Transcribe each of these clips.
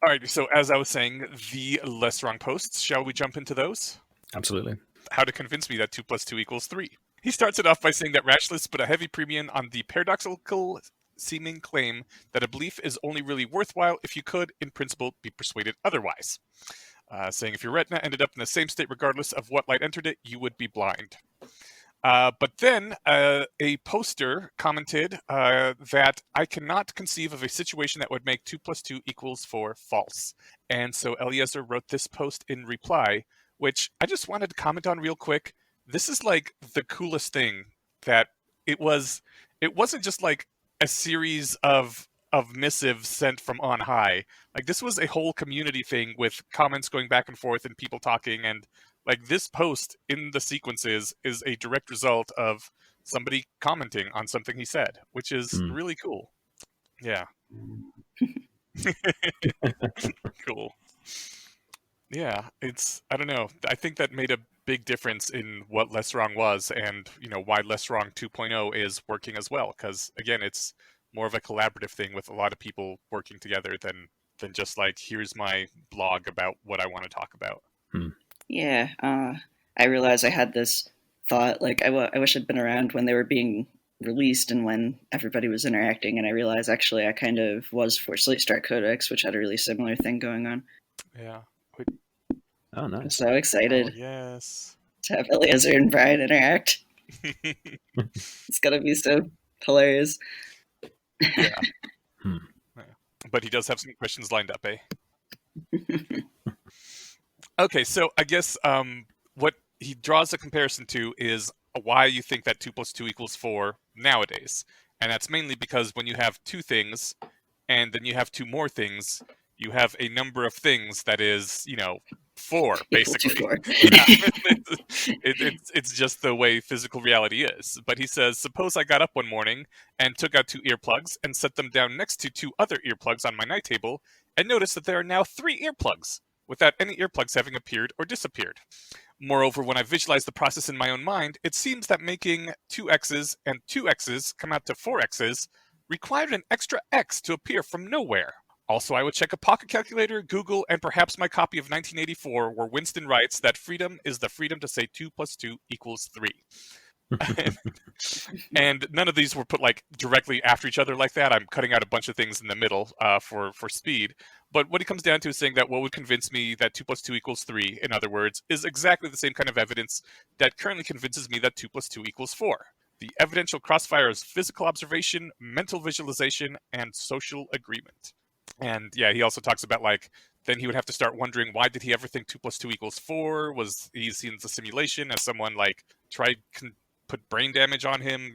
All right, so as I was saying, the LessWrong posts, shall we jump into those? Absolutely. How to convince me that 2 plus 2 equals 3. He starts it off by saying that rationalists put a heavy premium on the paradoxical seeming claim that a belief is only really worthwhile if you could, in principle, be persuaded otherwise. Saying if your retina ended up in the same state regardless of what light entered it, you would be blind. But then a poster commented that I cannot conceive of a situation that would make 2 plus 2 equals 4 false. And so Eliezer wrote this post in reply, which I just wanted to comment on real quick. This is like the coolest thing that it wasn't just like a series of missives sent from on high. Like this was a whole community thing with comments going back and forth and people talking, and like this post in the sequences is a direct result of somebody commenting on something he said, which is really cool. Yeah. Cool. Yeah, I don't know. I think that made a big difference in what LessWrong was, and why LessWrong 2.0 is working as well, because again, it's more of a collaborative thing with a lot of people working together than just like, here's my blog about what I want to talk about. Yeah, I realized I had this thought, like, I wish I'd been around when they were being released and when everybody was interacting, and I realized actually I kind of was for Slate Start Codex, which had a really similar thing going on. Yeah. Oh, nice. I'm so excited yes. to have Eliezer and Brian interact. It's going to be so hilarious. Yeah. But he does have some questions lined up, eh? Okay, so I guess what he draws a comparison to is why you think that 2 plus 2 equals 4 nowadays. And that's mainly because when you have two things and then you have two more things, you have a number of things that is, 4, basically. 4. It's just the way physical reality is. But he says, suppose I got up one morning and took out 2 earplugs and set them down next to 2 other earplugs on my night table and noticed that there are now 3 earplugs without any earplugs having appeared or disappeared. Moreover, when I visualize the process in my own mind, it seems that making 2 x's and 2 x's come out to 4 x's required an extra x to appear from nowhere. Also, I would check a pocket calculator, Google, and perhaps my copy of 1984, where Winston writes that freedom is the freedom to say 2 plus 2 equals 3. And none of these were put like directly after each other like that. I'm cutting out a bunch of things in the middle for speed. But what it comes down to is saying that what would convince me that 2 plus 2 equals 3, in other words, is exactly the same kind of evidence that currently convinces me that 2 plus 2 equals 4. The evidential crossfire is physical observation, mental visualization, and social agreement. And yeah, he also talks about then he would have to start wondering, why did he ever think 2 plus 2 equals 4? Was he seen the simulation as someone put brain damage on him?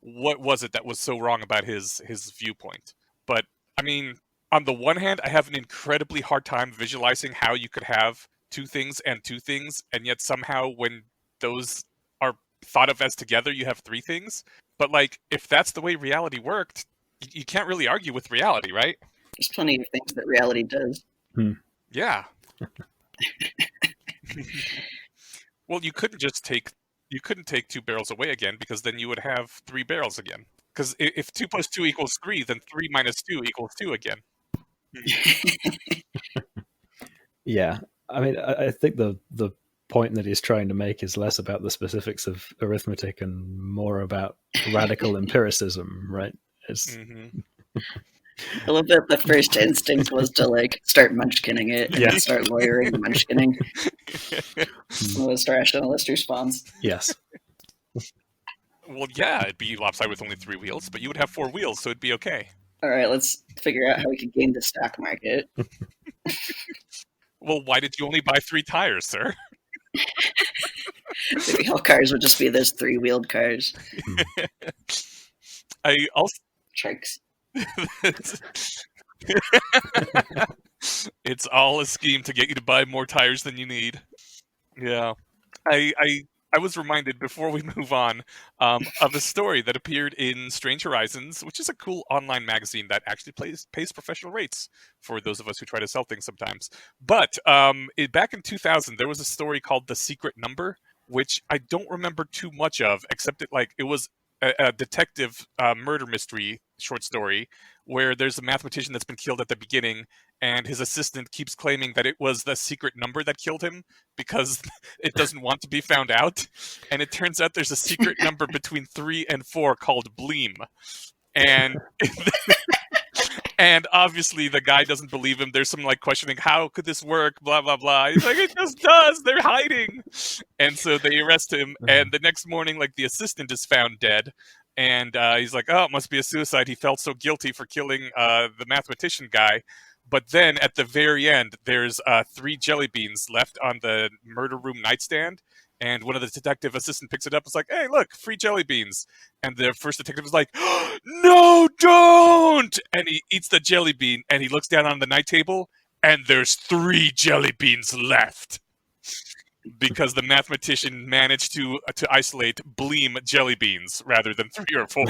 What was it that was so wrong about his viewpoint? But I mean, on the one hand, I have an incredibly hard time visualizing how you could have 2 things, and yet somehow when those are thought of as together, you have 3 things. But if that's the way reality worked, you can't really argue with reality, right? There's plenty of things that reality does. Yeah. Well, you couldn't take 2 barrels away again, because then you would have 3 barrels again. Because if 2 plus 2 equals 3, then 3 minus 2 equals 2 again. Yeah. I mean, I think the point that he's trying to make is less about the specifics of arithmetic and more about radical empiricism, right? A little bit the first instinct was to start munchkinning it and start lawyering munchkinning. Most rationalist response. Yes. Well, yeah, it'd be lopsided with only 3 wheels, but you would have 4 wheels, so it'd be okay. All right, let's figure out how we can game the stock market. Well, why did you only buy 3 tires, sir? Maybe all cars would just be those 3-wheeled cars. I also... Trikes. It's all a scheme to get you to buy more tires than you need. Yeah. I was reminded, before we move on, of a story that appeared in Strange Horizons, which is a cool online magazine that actually pays professional rates for those of us who try to sell things sometimes. But back in 2000, there was a story called The Secret Number, which I don't remember too much of, except it was a detective murder mystery short story where there's a mathematician that's been killed at the beginning, and his assistant keeps claiming that it was the secret number that killed him because it doesn't want to be found out. And it turns out there's a secret number between 3 and 4 called Bleem. And and obviously the guy doesn't believe him. There's some like questioning, how could this work? Blah blah blah. He's like, it just does. They're hiding. And so they arrest him. And the next morning, like the assistant is found dead. And he's like, oh, it must be a suicide. He felt so guilty for killing the mathematician guy. But then at the very end, there's 3 jelly beans left on the murder room nightstand. And one of the detective assistant picks it up. It's like, hey, look, free jelly beans. And the first detective is like, oh, no, don't! And he eats the jelly bean, and he looks down on the night table, and there's 3 jelly beans left. Because the mathematician managed to isolate Bleem jelly beans rather than 3 or 4.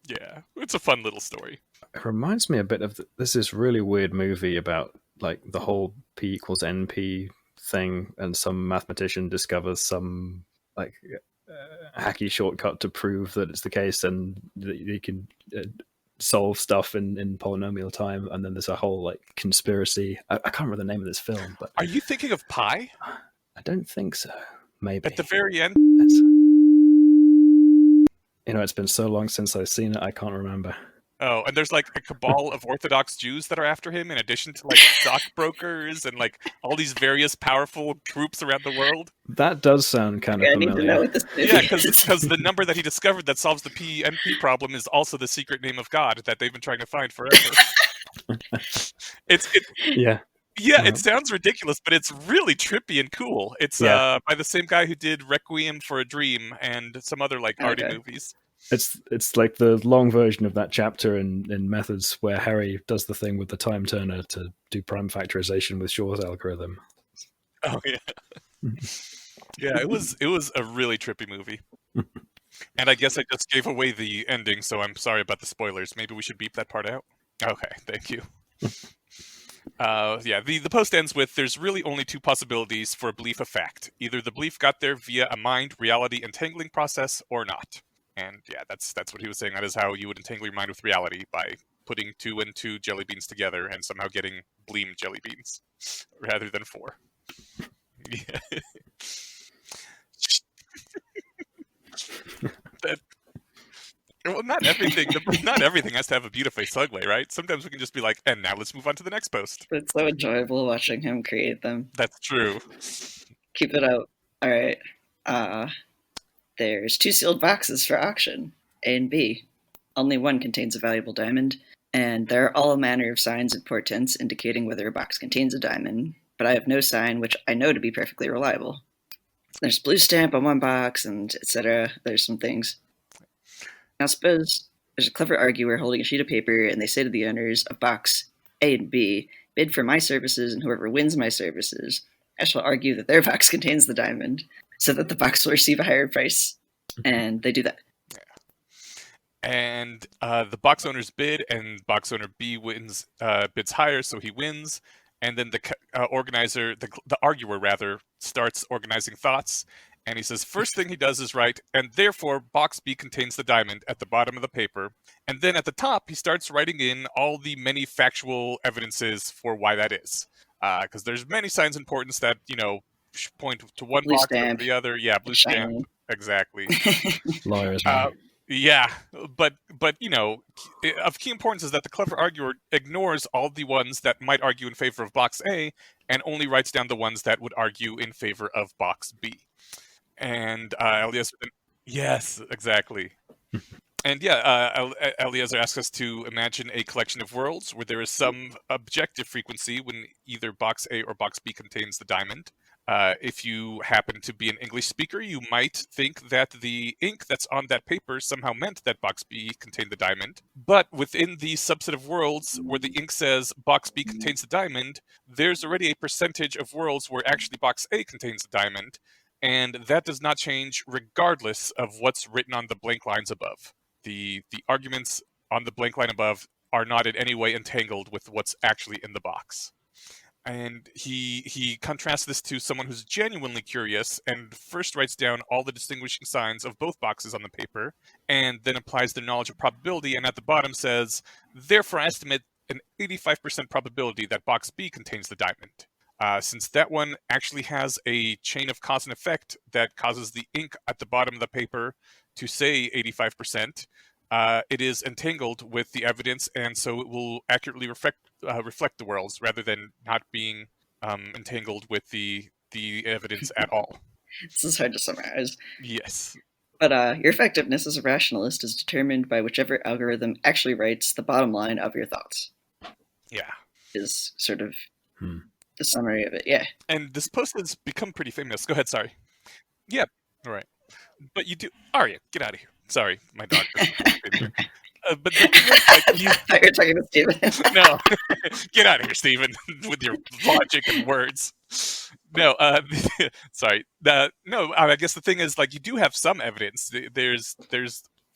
Yeah, it's a fun little story. It reminds me a bit of this really weird movie about like the whole P equals NP thing, and some mathematician discovers some like hacky shortcut to prove that it's the case, and that you can solve stuff in polynomial time, and then there's a whole like conspiracy. I can't remember the name of this film, but are you thinking of Pi? I don't think so. Maybe at the very end. It's been so long since I've seen it, I can't remember. Oh, and there's like a cabal of Orthodox Jews that are after him, in addition to like stockbrokers and like all these various powerful groups around the world. That does sound kind of familiar. I need to know what this is. Yeah, because the number that he discovered that solves the PNP problem is also the secret name of God that they've been trying to find forever. Yeah. Yeah, it sounds ridiculous, but it's really trippy and cool. It's by the same guy who did Requiem for a Dream and some other like arty movies. It's like the long version of that chapter in Methods where Harry does the thing with the time turner to do prime factorization with Shor's algorithm. Oh yeah. Yeah, it was a really trippy movie. And I guess I just gave away the ending, so I'm sorry about the spoilers. Maybe we should beep that part out. Okay, thank you. The post ends with, there's really only 2 possibilities for a belief of fact. Either the belief got there via a mind-reality entangling process or not. And yeah, that's what he was saying. That is how you would entangle your mind with reality, by putting 2 and 2 jelly beans together and somehow getting Bleem jelly beans rather than 4. Yeah. Well, not everything has to have a beautiful segue, right? Sometimes we can just be like, and now let's move on to the next post. It's so enjoyable watching him create them. That's true. Keep it up. All right. There's 2 sealed boxes for auction, A and B. Only one contains a valuable diamond, and there are all manner of signs and portents indicating whether a box contains a diamond, but I have no sign which I know to be perfectly reliable. There's a blue stamp on one box, and etc. There's some things. Now suppose there's a clever arguer holding a sheet of paper, and they say to the owners of box A and B, bid for my services, and whoever wins my services, I shall argue that their box contains the diamond, so that the box will receive a higher price. And they do that. Yeah. And the box owners bid, and box owner B wins, bids higher, so he wins. And then the organizer, the arguer rather, starts organizing thoughts. And he says, first thing he does is write, and therefore box B contains the diamond, at the bottom of the paper. And then at the top, he starts writing in all the many factual evidences for why that is. Because there's many signs of importance that, point to one blue box stamp. or the other. Yeah, blue stamp. Shiny. Exactly. Lawyers, man. Yeah, but of key importance is that the clever arguer ignores all the ones that might argue in favor of box A, and only writes down the ones that would argue in favor of box B. And Eliezer, yes, exactly. And Eliezer asks us to imagine a collection of worlds where there is some objective frequency when either box A or box B contains the diamond. If you happen to be an English speaker, you might think that the ink that's on that paper somehow meant that box B contained the diamond. But within the subset of worlds where the ink says box B contains the diamond, there's already a percentage of worlds where actually box A contains the diamond, and that does not change regardless of what's written on the blank lines above. The arguments on the blank line above are not in any way entangled with what's actually in the box. And he contrasts this to someone who's genuinely curious and first writes down all the distinguishing signs of both boxes on the paper, and then applies their knowledge of probability, and at the bottom says, therefore estimate an 85% probability that box B contains the diamond. Since that one actually has a chain of cause and effect that causes the ink at the bottom of the paper to say 85%, it is entangled with the evidence, and so it will accurately reflect the worlds rather than not being entangled with the evidence at all. This is hard to summarize. Yes. But your effectiveness as a rationalist is determined by whichever algorithm actually writes the bottom line of your thoughts. Yeah. Is sort of the summary of it. Yeah. And this post has become pretty famous. Go ahead, sorry. Yeah, all right. But you do... Arya, get out of here. Sorry, my dog just in here. But the thing is, like, you... I thought you were talking to Steven. No. Get out of here, Steven, with your logic and words. No, sorry. No, I guess the thing is, like, you do have some evidence. There's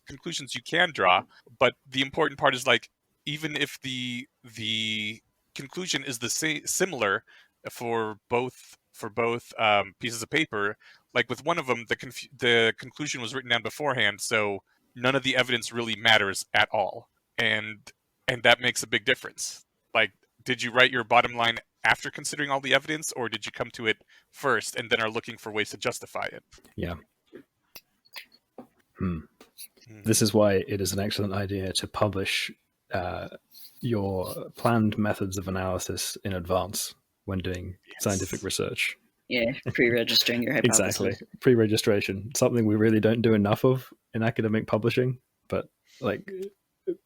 conclusions you can draw, but the important part is, like, even if the conclusion is similar for both pieces of paper, like with one of them, the conclusion was written down beforehand, so none of the evidence really matters at all, and that makes a big difference. Like, did you write your bottom line after considering all the evidence, or did you come to it first and then are looking for ways to justify it? Yeah. This is why it is an excellent idea to publish your planned methods of analysis in advance when doing scientific research. Yeah, pre-registering your hypothesis. Exactly. Pre-registration. Something we really don't do enough of in academic publishing, but like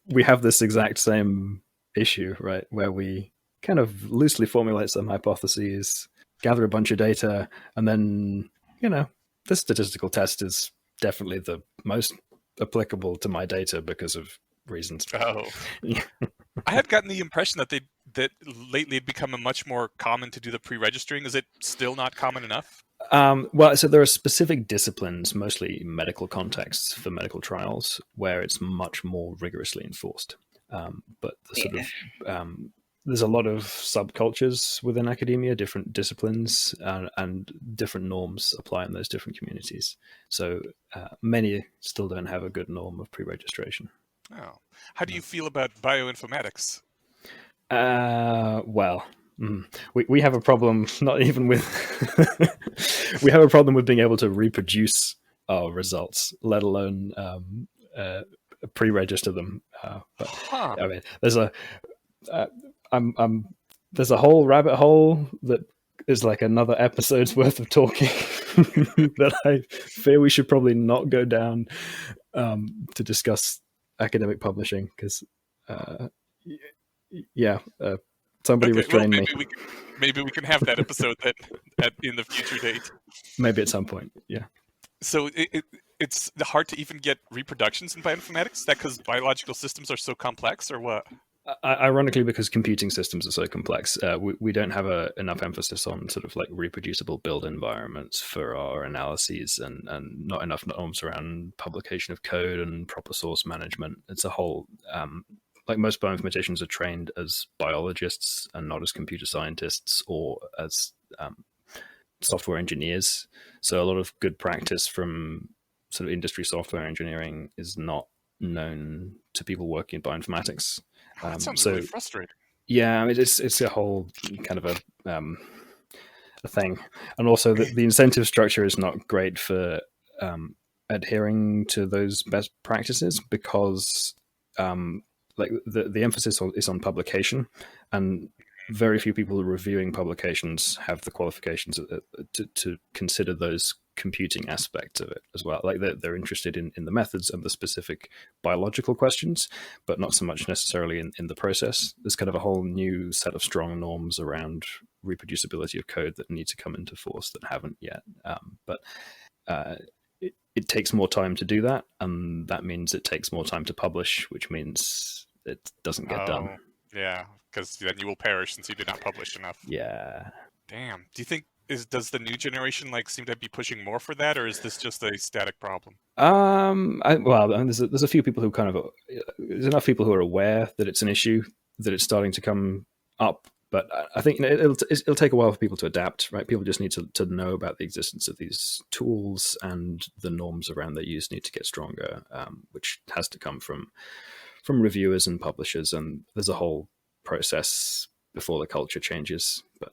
we have this exact same issue, right? Where we kind of loosely formulate some hypotheses, gather a bunch of data, and then, the statistical test is definitely the most applicable to my data because of reasons. Oh. I had gotten the impression that lately it'd become a much more common to do the pre-registering. Is it still not common enough? Well, so there are specific disciplines, mostly medical contexts for medical trials, where it's much more rigorously enforced. But there's a lot of subcultures within academia, different disciplines, and different norms apply in those different communities. So many still don't have a good norm of pre-registration. Oh. How do you feel about bioinformatics? Well, we have a problem, not even with... we have a problem with being able to reproduce our results, let alone pre-register them. I mean, there's a whole rabbit hole that is like another episode's worth of talking that I fear we should probably not go down to discuss academic publishing, because somebody restrain me. Maybe we can have that episode in the future date. Maybe at some point, yeah. So it's hard to even get reproductions in bioinformatics? Is that because biological systems are so complex, or what? Ironically, because computing systems are so complex, we don't have enough emphasis on sort of like reproducible build environments for our analyses, and not enough norms around publication of code and proper source management. It's a whole, like most bioinformaticians are trained as biologists and not as computer scientists or as software engineers. So a lot of good practice from sort of industry software engineering is not known to people working in bioinformatics. That sounds really frustrating. Yeah, I mean, it's a whole kind of a thing, and also the incentive structure is not great for adhering to those best practices, because like the emphasis is on publication, and very few people reviewing publications have the qualifications to consider those computing aspects of it as well. Like they're interested in the methods and the specific biological questions, but not so much necessarily in the process. There's kind of a whole new set of strong norms around reproducibility of code that need to come into force that haven't yet. But it takes more time to do that, and that means it takes more time to publish, which means it doesn't get done. Yeah, because then you will perish since you did not publish enough. Yeah. Damn. Do you think does the new generation seem to be pushing more for that, or is this just a static problem? There's a few people who there's enough people who are aware that it's an issue, that it's starting to come up, But I think it'll take a while for people to adapt, right? People just need to know about the existence of these tools, and the norms around their use need to get stronger, which has to come from reviewers and publishers. And there's a whole process before the culture changes. But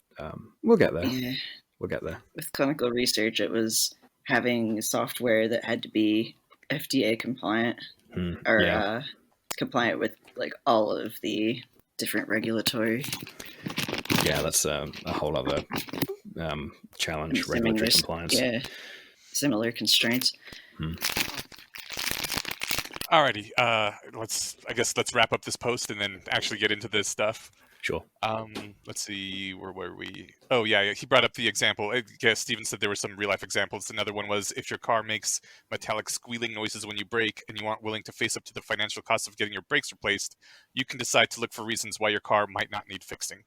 we'll get there. Yeah. We'll get there. With clinical research, it was having software that had to be FDA compliant or compliant with like all of the different regulatory. Yeah, that's a whole other challenge, regulatory compliance. Yeah, similar constraints. Alrighty, let's wrap up this post and then actually get into this stuff. Sure. Let's see, where were we? Oh yeah, he brought up the example. I guess Steven said there were some real life examples. Another one was if your car makes metallic squealing noises when you brake and you aren't willing to face up to the financial cost of getting your brakes replaced, you can decide to look for reasons why your car might not need fixing.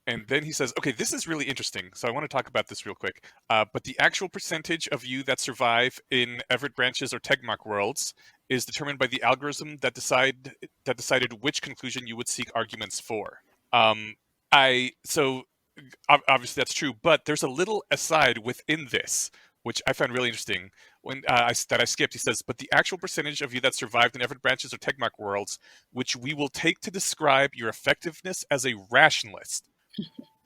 And then he says, okay, this is really interesting. So I want to talk about this real quick. But the actual percentage of you that survive in Everett Branches or Tegmark worlds is determined by the algorithm that decided which conclusion you would seek arguments for. So obviously that's true, but there's a little aside within this, which I found really interesting. When I skipped, he says, but the actual percentage of you that survived in Everett Branches or Tegmark worlds, which we will take to describe your effectiveness as a rationalist,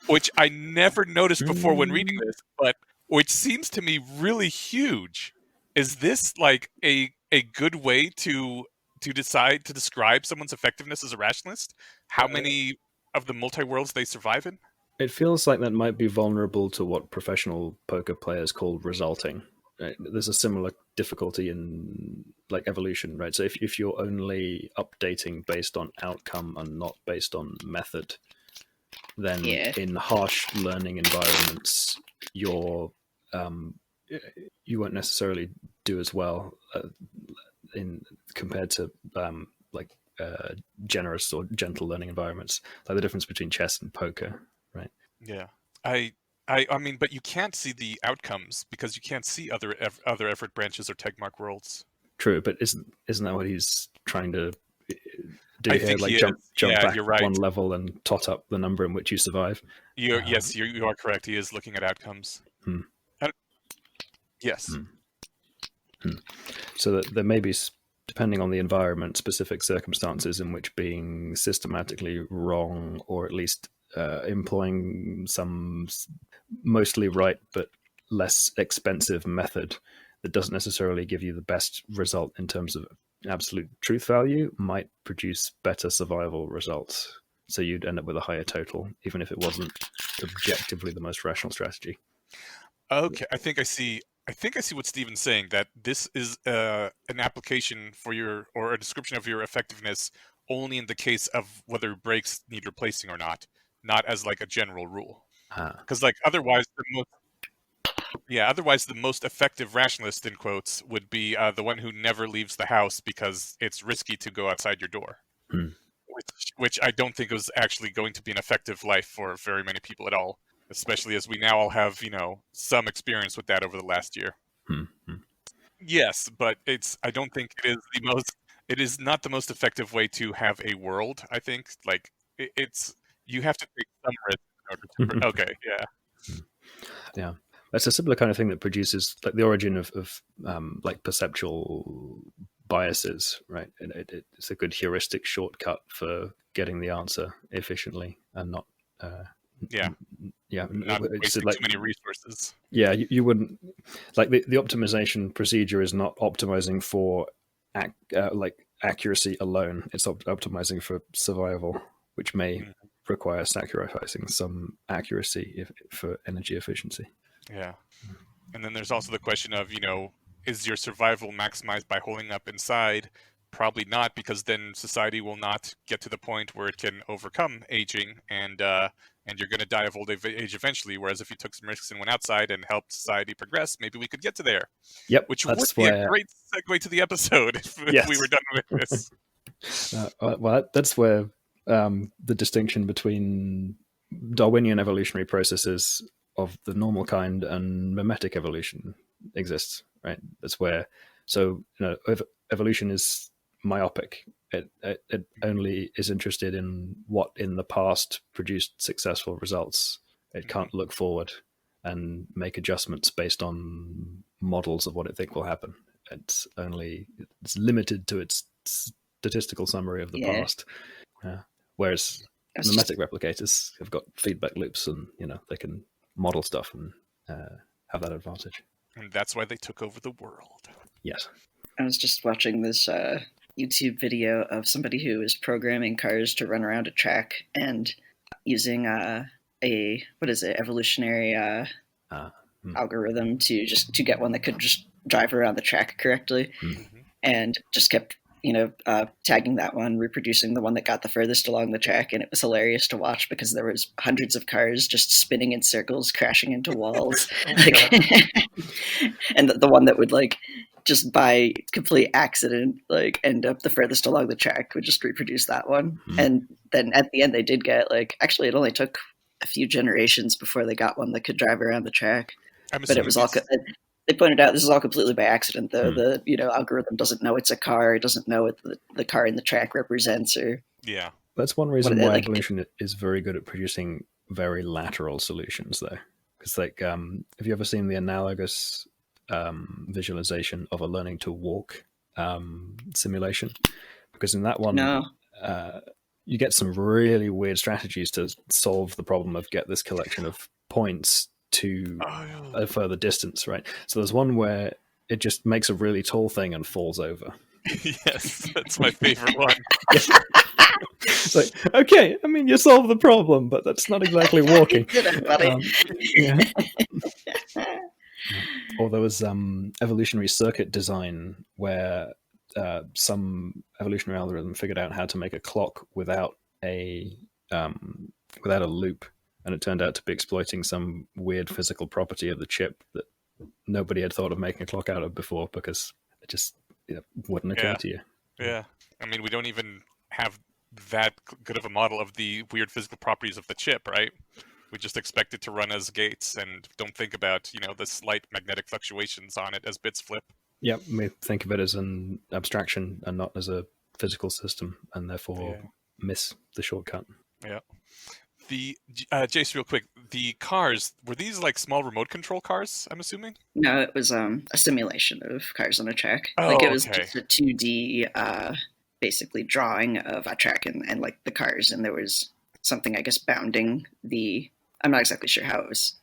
which I never noticed before when reading this, but which seems to me really huge. Is this like a good way to decide to describe someone's effectiveness as a rationalist? How many of the multi-worlds they survive in? It feels like that might be vulnerable to what professional poker players call resulting. Right? There's a similar difficulty in like evolution, right? So if you're only updating based on outcome and not based on method, then in harsh learning environments, you won't necessarily do as well compared to generous or gentle learning environments. Like the difference between chess and poker, right? Yeah, I mean, but you can't see the outcomes because you can't see other Everett Branches or Tegmark worlds. True, but isn't that what he's trying to do I here? think Like he jump is. back You're right. one level and tot up the number in which you survive. Yes, you are correct. He is looking at outcomes. Yes. So that there may be, depending on the environment, specific circumstances in which being systematically wrong, or at least employing some mostly right but less expensive method that doesn't necessarily give you the best result in terms of absolute truth value, might produce better survival results. So you'd end up with a higher total, even if it wasn't objectively the most rational strategy. Okay, I think I see what Steven's saying, that this is an application for or a description of your effectiveness only in the case of whether brakes need replacing or not as like a general rule. Because like otherwise the most effective rationalist, in quotes, would be the one who never leaves the house because it's risky to go outside your door. Which I don't think was actually going to be an effective life for very many people at all, especially as we now all have, some experience with that over the last year. Yes, but I don't think it is not the most effective way to have a world. I think like you have to take some risk in order to. Okay, yeah. That's a similar kind of thing that produces like the origin of like perceptual biases, right? And it's a good heuristic shortcut for getting the answer efficiently and not not wasting too many resources. Yeah, you wouldn't like the optimization procedure is not optimizing for accuracy alone. It's optimizing for survival, which may require sacrificing some accuracy for energy efficiency. Yeah. And then there's also the question of, is your survival maximized by holding up inside? Probably not, because then society will not get to the point where it can overcome aging, and you're going to die of old age eventually. Whereas if you took some risks and went outside and helped society progress, maybe we could get to there. Yep, which would be a great segue to the episode if we were done with this. Well, that's where the distinction between Darwinian evolutionary processes of the normal kind and mimetic evolution exists, right? That's where evolution is myopic. It only is interested in what in the past produced successful results. It can't look forward and make adjustments based on models of what it think will happen. It's limited to its statistical summary of the past. Whereas mimetic replicators have got feedback loops, and they can model stuff and have that advantage. And that's why they took over the world. Yes. I was just watching this YouTube video of somebody who is programming cars to run around a track and using evolutionary algorithm to get one that could just drive around the track correctly, and just kept tagging that one, reproducing the one that got the furthest along the track, and it was hilarious to watch because there was hundreds of cars just spinning in circles, crashing into walls, and the one that would just by complete accident end up the furthest along the track would just reproduce that one. And then at the end they did get actually it only took a few generations before they got one that could drive around the track, but it was all they pointed out this is all completely by accident though. The algorithm doesn't know it's a car, it doesn't know what the car in the track represents, or that's one reason why evolution is very good at producing very lateral solutions though, because have you ever seen the analogous visualization of a learning to walk simulation? Because in that one, you get some really weird strategies to solve the problem of get this collection of points to a further distance, right? So there's one where it just makes a really tall thing and falls over. Yes, that's my favorite one. It's like, okay, I mean, you solve the problem, but that's not exactly walking. Or there was evolutionary circuit design where some evolutionary algorithm figured out how to make a clock without a loop, and it turned out to be exploiting some weird physical property of the chip that nobody had thought of making a clock out of before, because it just wouldn't occur to you. Yeah, I mean, we don't even have that good of a model of the weird physical properties of the chip, right? We just expect it to run as gates and don't think about, the slight magnetic fluctuations on it as bits flip. Yeah, we think of it as an abstraction and not as a physical system, and therefore miss the shortcut. Yeah. The Jace, real quick, the cars, were these small remote control cars, I'm assuming? No, it was a simulation of cars on a track. Oh, it was just a 2D basically drawing of a track and the cars, and there was something, I guess, bounding the... I'm not exactly sure how it was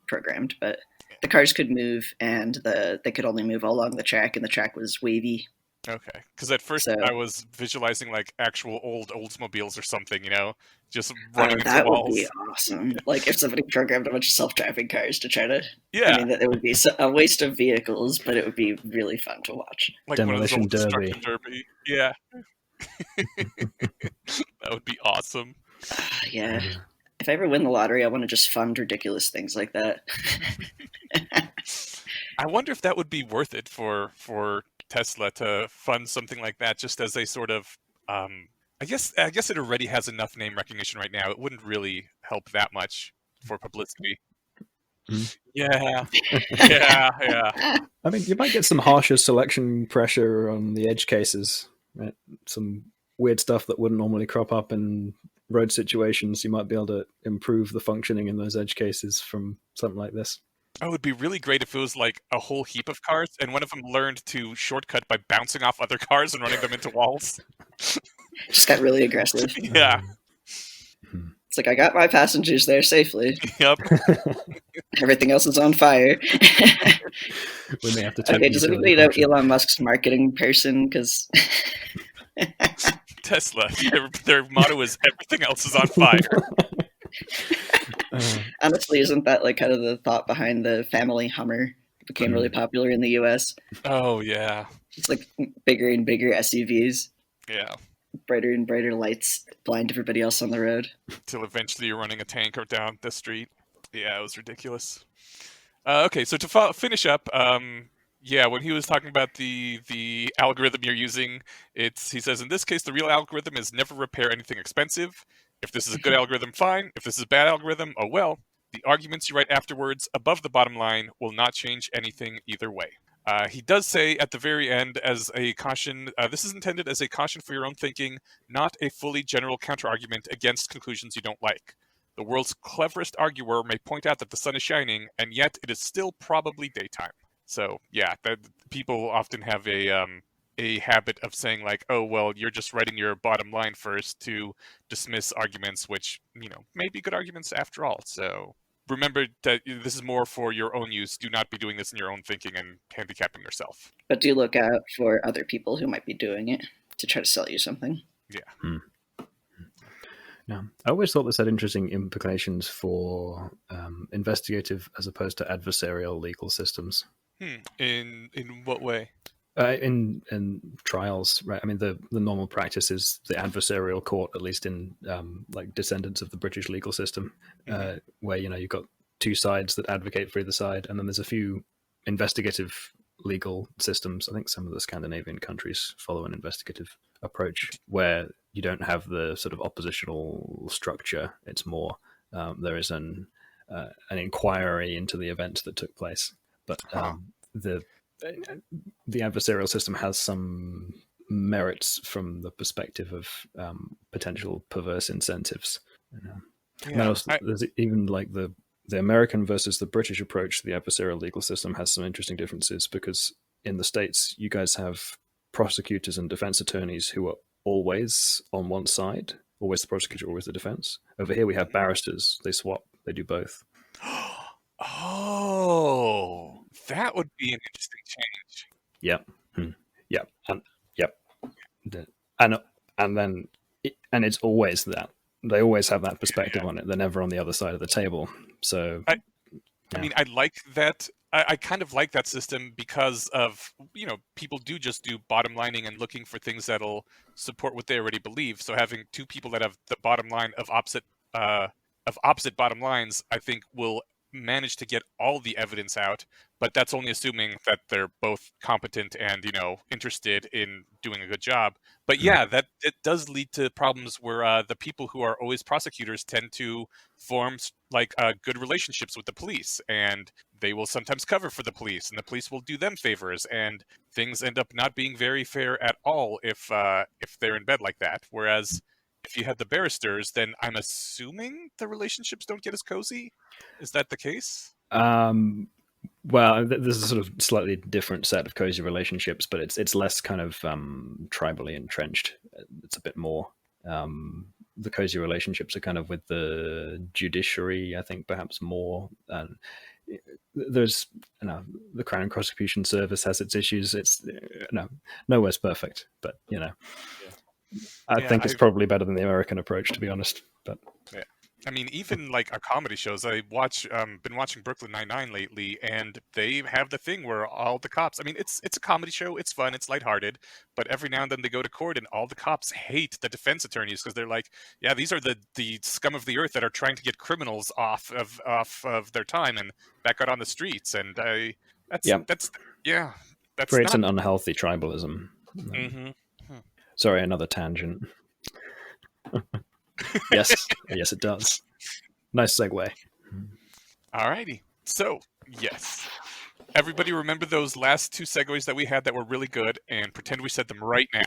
programmed, but the cars could move, and they could only move along the track, and the track was wavy. Okay, because at first I was visualizing actual old Oldsmobiles or something, just running into that walls. Would be awesome. If somebody programmed a bunch of self-driving cars to try to... Yeah. I mean, it would be a waste of vehicles, but it would be really fun to watch. Demolition one of those old Derby. Destruction Derby. Yeah. That would be awesome. Yeah. If I ever win the lottery, I want to just fund ridiculous things like that. I wonder if that would be worth it for Tesla to fund something like that, just as a sort of... I guess it already has enough name recognition right now. It wouldn't really help that much for publicity. Yeah. I mean, you might get some harsher selection pressure on the edge cases, right? Some weird stuff that wouldn't normally crop up in road situations. You might be able to improve the functioning in those edge cases from something like this. Oh, it would be really great if it was a whole heap of cars, and one of them learned to shortcut by bouncing off other cars and running them into walls. Just got really aggressive. Yeah. It's I got my passengers there safely. Yep. Everything else is on fire. We may have to okay, does anybody know Elon Musk's marketing person? Because Tesla, their motto is everything else is on fire. Honestly, isn't that kind of the thought behind the family Hummer? It became really popular in the US. Oh, yeah. It's bigger and bigger SUVs. Yeah. Brighter and brighter lights blind everybody else on the road. Till eventually you're running a tanker down the street. Yeah, it was ridiculous. Okay, so to finish up, when he was talking about the algorithm you're using, he says, in this case, the real algorithm is never repair anything expensive. If this is a good algorithm, fine. If this is a bad algorithm, oh well. The arguments you write afterwards above the bottom line will not change anything either way. He does say at the very end, as a caution, this is intended as a caution for your own thinking, not a fully general counterargument against conclusions you don't like. The world's cleverest arguer may point out that the sun is shining, and yet it is still probably daytime. So yeah, people often have a habit of saying like, oh well, you're just writing your bottom line first to dismiss arguments which may be good arguments after all. So remember that this is more for your own use. Do not be doing this in your own thinking and handicapping yourself. But do look out for other people who might be doing it to try to sell you something. Yeah. Yeah, I always thought this had interesting implications for investigative as opposed to adversarial legal systems. In what way? In trials, right? I mean, the normal practice is the adversarial court, at least in like descendants of the British legal system, where you've got two sides that advocate for either side, and then there's a few investigative legal systems. I think some of the Scandinavian countries follow an investigative approach where you don't have the sort of oppositional structure. It's more there is an inquiry into the events that took place, but the adversarial system has some merits from the perspective of potential perverse incentives. There's even like the American versus the British approach to the adversarial legal system has some interesting differences, because in the States, you guys have prosecutors and defense attorneys who are always on one side, always the prosecutor, always the defense. Over here, we have barristers. They swap. They do both. Oh, that would be an interesting change. Yep. Yep. And then it's always that. They always have that perspective on it. They're never on the other side of the table. So I mean, I like that. I kind of like that system because of, people do just do bottom lining and looking for things that'll support what they already believe. So having two people that have the bottom line of opposite bottom lines, I think will manage to get all the evidence out, but that's only assuming that they're both competent and interested in doing a good job. But yeah, that it does lead to problems where the people who are always prosecutors tend to form like good relationships with the police, and they will sometimes cover for the police, and the police will do them favors, and things end up not being very fair at all if they're in bed like that. Whereas if you have the barristers, then I'm assuming the relationships don't get as cozy. Is that the case? Well, there's a sort of slightly different set of cozy relationships, but it's less kind of tribally entrenched. It's a bit more. The cozy relationships are kind of with the judiciary, I think, perhaps more. There's, the Crown Prosecution Service has its issues. It's nowhere's perfect, but I think it's probably better than the American approach, to be honest. But yeah. I mean, even like our comedy shows, I been watching Brooklyn Nine-Nine lately, and they have the thing where all the cops, I mean, it's a comedy show, it's fun, it's lighthearted, but every now and then they go to court and all the cops hate the defense attorneys because they're like, yeah, these are the scum of the earth that are trying to get criminals off of their time and back out on the streets. And that's creates an unhealthy tribalism. Sorry, another tangent. Yes, it does. Nice segue. Alrighty. So, yes. Everybody remember those last two segues that we had that were really good, and pretend we said them right now.